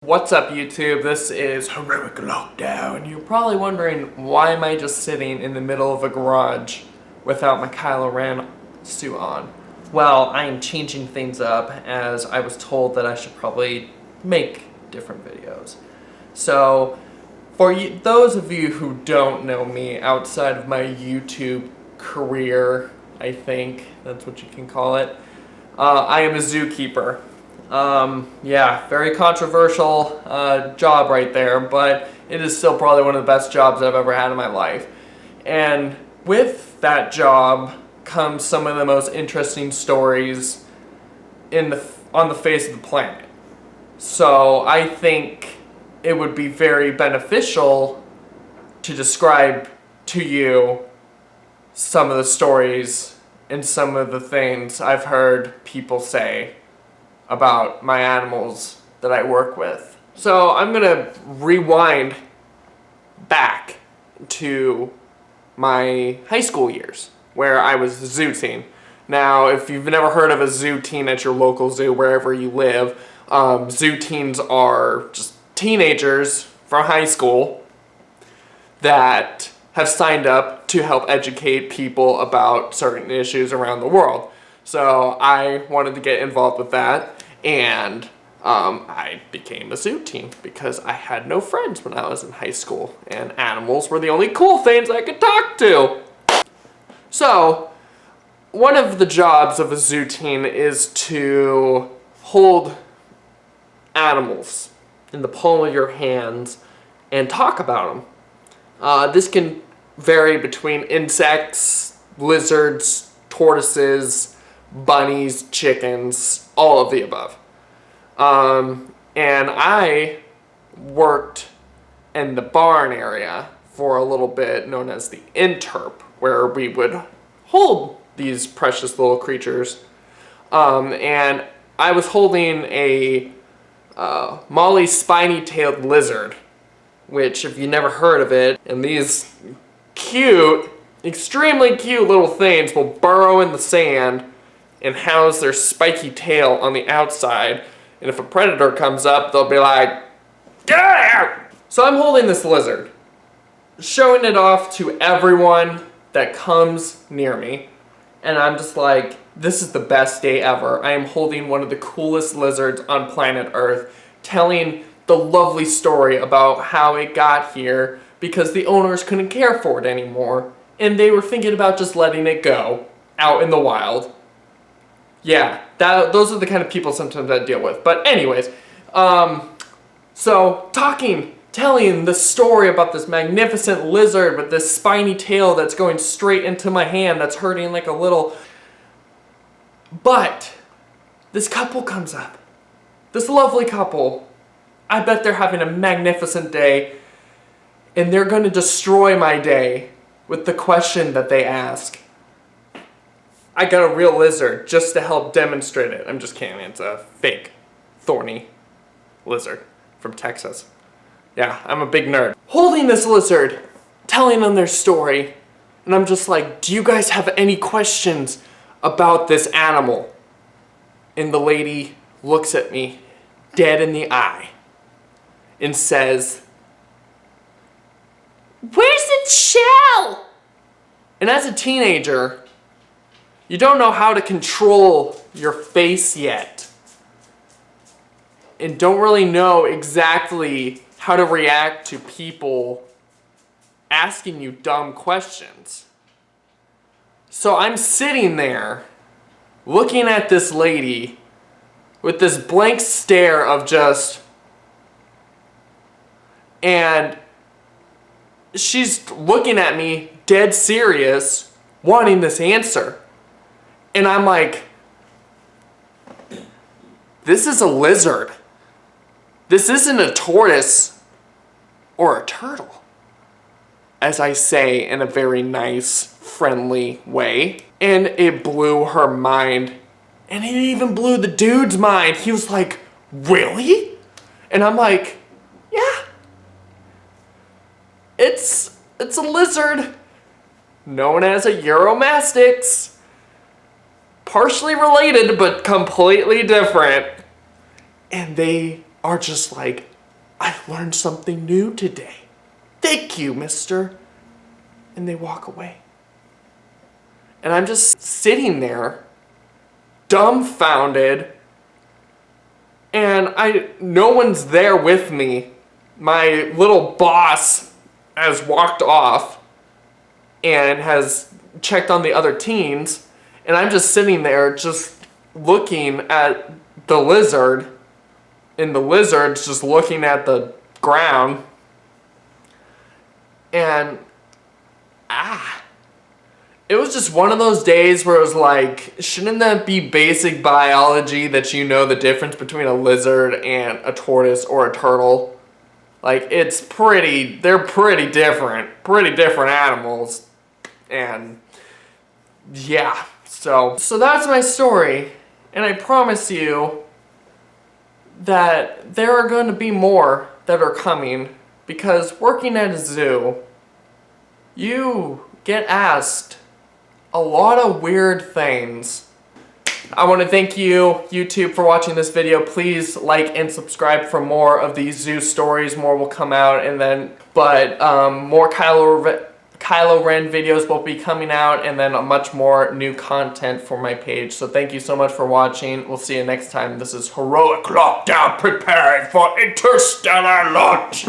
What's up, YouTube? This is Heroic Lockdown. You're probably wondering, why am I just sitting in the middle of a garage without my Kylo Ren suit on? Well, I am changing things up as I was told that I should probably make different videos. So, for those of you who don't know me outside of my YouTube career, I think that's what you can call it, I am a zookeeper. Yeah, very controversial job right there, but it is still probably one of the best jobs I've ever had in my life. And with that job comes some of the most interesting stories on the face of the planet. So I think it would be very beneficial to describe to you some of the stories and some of the things I've heard people say about my animals that I work with. So I'm gonna rewind back to my high school years where I was a zoo teen. Now, if you've never heard of a zoo teen at your local zoo, wherever you live, zoo teens are just teenagers from high school that have signed up to help educate people about certain issues around the world. So I wanted to get involved with that, and I became a zoo teen because I had no friends when I was in high school, and animals were the only cool things I could talk to. So one of the jobs of a zoo teen is to hold animals in the palm of your hands and talk about them. This can vary between insects, lizards, tortoises, bunnies, chickens, all of the above. And I worked in the barn area for a little bit, known as the interp, where we would hold these precious little creatures. And I was holding a Molly spiny-tailed lizard, which, if you never heard of it, and these cute, extremely cute little things will burrow in the sand and house their spiky tail on the outside, and if a predator comes up, they'll be like, "Get out of here!" So I'm holding this lizard, showing it off to everyone that comes near me, and I'm just like, this is the best day ever. I am holding one of the coolest lizards on planet Earth, telling the lovely story about how it got here because the owners couldn't care for it anymore, and they were thinking about just letting it go out in the wild. Yeah, those are the kind of people sometimes I deal with. But anyways, so telling the story about this magnificent lizard with this spiny tail that's going straight into my hand that's hurting like a little... But this couple comes up. This lovely couple. I bet they're having a magnificent day, and they're going to destroy my day with the question that they ask. I got a real lizard just to help demonstrate it. I'm just kidding. It's a fake, thorny lizard from Texas. Yeah, I'm a big nerd. Holding this lizard, telling them their story, and I'm just like, do you guys have any questions about this animal? And the lady looks at me dead in the eye and says, "Where's its shell?" And as a teenager, you don't know how to control your face yet, and don't really know exactly how to react to people asking you dumb questions. So I'm sitting there looking at this lady with this blank stare of just... And she's looking at me dead serious, wanting this answer. And I'm like, this is a lizard. This isn't a tortoise or a turtle, as I say in a very nice, friendly way. And it blew her mind. And it even blew the dude's mind. He was like, really? And I'm like, yeah. It's a lizard known as a Uromastyx. Partially related, but completely different. And they are just like I learned something new today. Thank you, mister. And they walk away. And I'm just sitting there, dumbfounded, and no one's there with me. My little boss has walked off and has checked on the other teens, and I'm just sitting there just looking at the lizard, and the lizard's just looking at the ground, and it was just one of those days where it was like, shouldn't that be basic biology that you know the difference between a lizard and a tortoise or a turtle? Like, they're pretty different animals. And yeah, so that's my story. And I promise you that there are going to be more that are coming, because working at a zoo, you get asked a lot of weird things. I want to thank you, YouTube, for watching this video. Please like and subscribe for more of these zoo stories. More will come out, and then, more Kylo Ren videos will be coming out, and then much more new content for my page. So thank you so much for watching. We'll see you next time. This is Heroic Lockdown, preparing for interstellar launch.